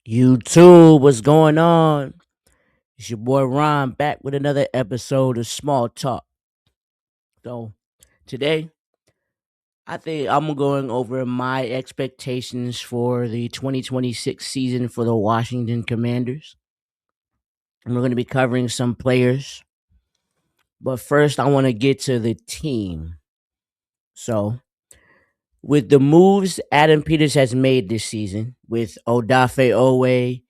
YouTube, what's going on? It's your boy Ron back with another episode of Small Talk. So today, I think I'm going over my expectations for the 2026 season for the Washington Commanders. And we're going to be covering some players. But first, I want to get to the team. So, with the moves Adam Peters has made this season, with Odafe Owe,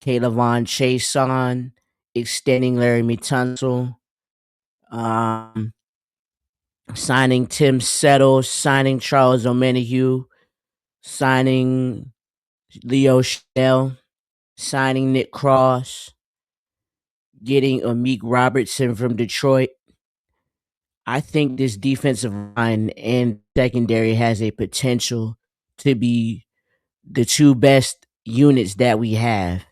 Kaylavon Chason, extending Larry Tunsil, um, signing Tim Settle, signing Charles O'Menahue, signing Leo Chanel, signing Nick Cross, getting Amik Robertson from Detroit. I think this defensive line and secondary has a potential to be the two best units that we have.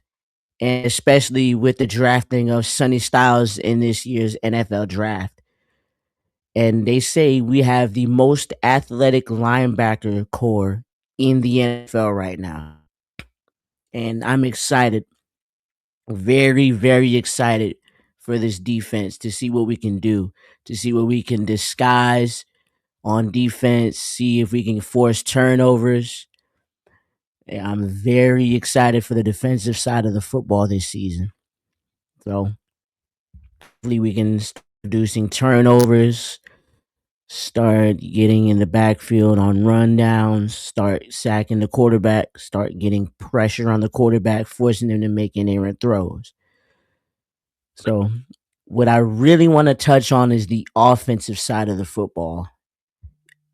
And especially with the drafting of Sonny Styles in this year's NFL draft. And they say we have the most athletic linebacker core in the NFL right now. And I'm excited, very, very excited for this defense to see what we can do, to see what we can disguise on defense, see if we can force turnovers. And I'm very excited for the defensive side of the football this season. So hopefully we can start reducing turnovers, start getting in the backfield on rundowns, start sacking the quarterback, start getting pressure on the quarterback, forcing them to make inerrant throws. So, what I really want to touch on is the offensive side of the football.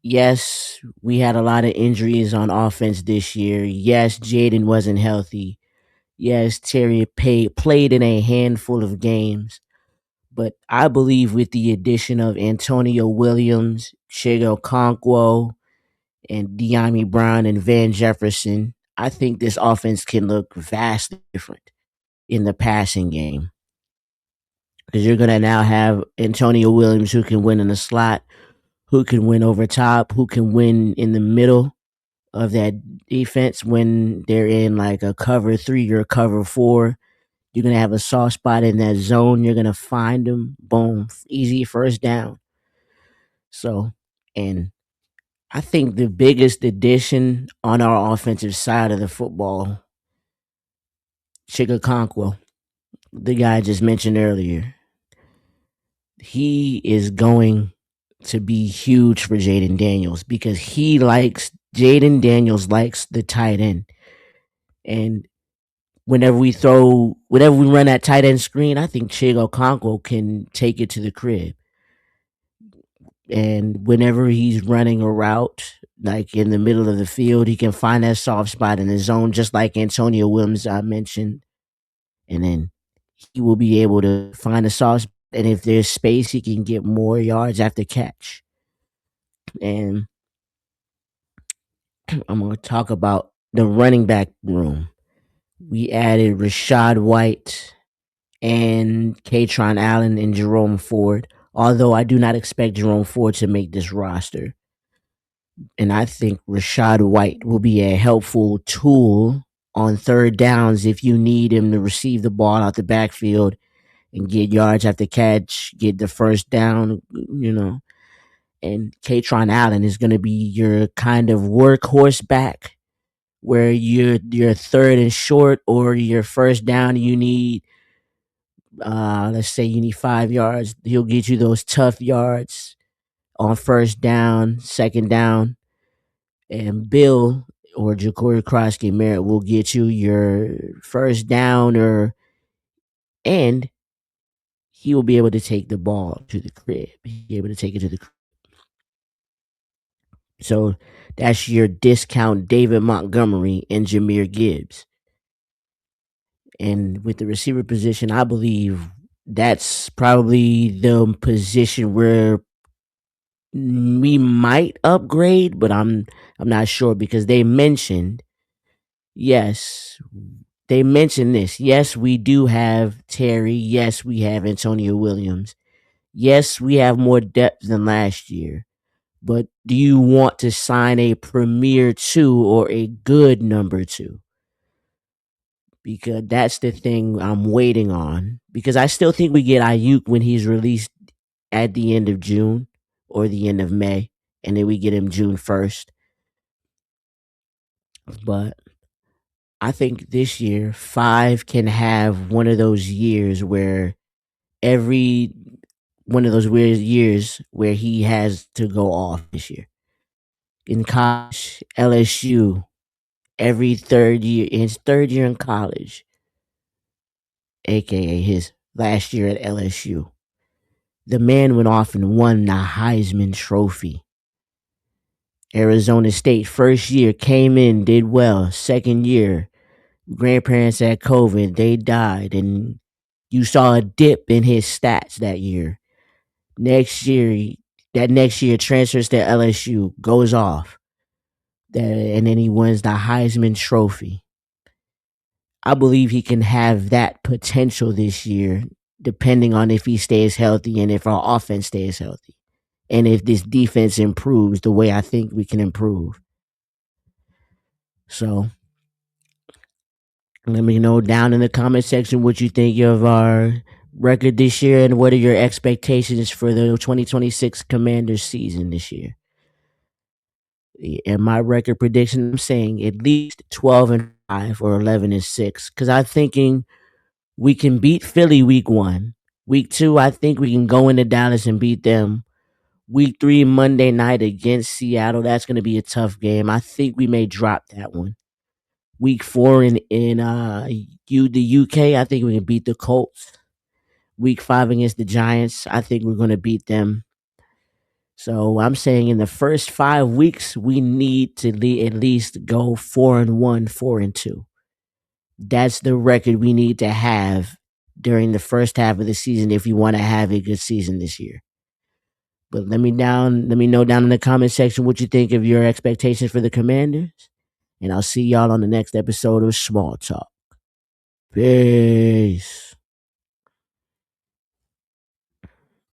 Yes, we had a lot of injuries on offense this year. Yes, Jaden wasn't healthy. Yes, played in a handful of games. But I believe with the addition of Antonio Williams, Chigo Okonkwo, and Deami Brown and Van Jefferson, I think this offense can look vastly different in the passing game. Because you're going to now have Antonio Williams who can win in the slot, who can win over top, who can win in the middle of that defense when they're in like a cover three or cover four. You're going to have a soft spot in that zone. You're going to find them. Boom. Easy first down. So, and I think the biggest addition on our offensive side of the football, Chigakonkwo, the guy I just mentioned earlier, he is going to be huge for Jaden Daniels because Jaden Daniels likes the tight end. And whenever we run that tight end screen, I think Chigo Okonkwo can take it to the crib. And whenever he's running a route, like in the middle of the field, he can find that soft spot in the zone, just like Antonio Williams I mentioned. And then he will be able to find a soft spot. And if there's space, he can get more yards after catch. And I'm going to talk about the running back room. We added Rashad White and Katron Allen and Jerome Ford, although I do not expect Jerome Ford to make this roster. And I think Rashad White will be a helpful tool on third downs if you need him to receive the ball out the backfield and get yards after catch, get the first down, And Katron Allen is going to be your kind of workhorse back where you're third and short or your first down you need let's say you need 5 yards. He'll get you those tough yards on first down, second down, and Bill or Ja'Cory Krosky Merritt will get you your first down and he will be able to take the ball to the crib. Be able to take it to the crib. So that's your discount David Montgomery and Jameer Gibbs. And with the receiver position, I believe that's probably the position where we might upgrade, but I'm not sure because yes, they mentioned this. Yes, we do have Terry. Yes, we have Antonio Williams. Yes, we have more depth than last year. But do you want to sign a premier two or a good number two? because that's the thing I'm waiting on. Because I still think we get Ayuk when he's released at the end of June or the end of May, and then we get him June 1st. But I think this year, five can have one of those years where every one of those weird years where he has to go off this year. In college, LSU, every third year, in his third year in college, aka his last year at LSU, the man went off and won the Heisman Trophy. Arizona State, first year, came in, did well. Second year, grandparents had COVID, they died, and you saw a dip in his stats that year. Next year, that next year transfers to LSU, goes off, and then he wins the Heisman Trophy. I believe he can have that potential this year, depending on if he stays healthy and if our offense stays healthy, and if this defense improves the way I think we can improve. So let me know down in the comment section what you think of our record this year and what are your expectations for the 2026 Commanders season this year. And my record prediction, I'm saying at least 12-5 or 11-6, because I'm thinking we can beat Philly week 1. Week 2, I think we can go into Dallas and beat them. Week 3, Monday night against Seattle, that's going to be a tough game. I think we may drop that one. Week 4 in the UK, I think we can beat the Colts. Week 5 against the Giants, I think we're going to beat them. So I'm saying in the first 5 weeks, we need to at least go 4-1, 4-2. That's the record we need to have during the first half of the season if you want to have a good season this year. But let me know down in the comment section what you think of your expectations for the Commanders. And I'll see y'all on the next episode of Small Talk. Peace.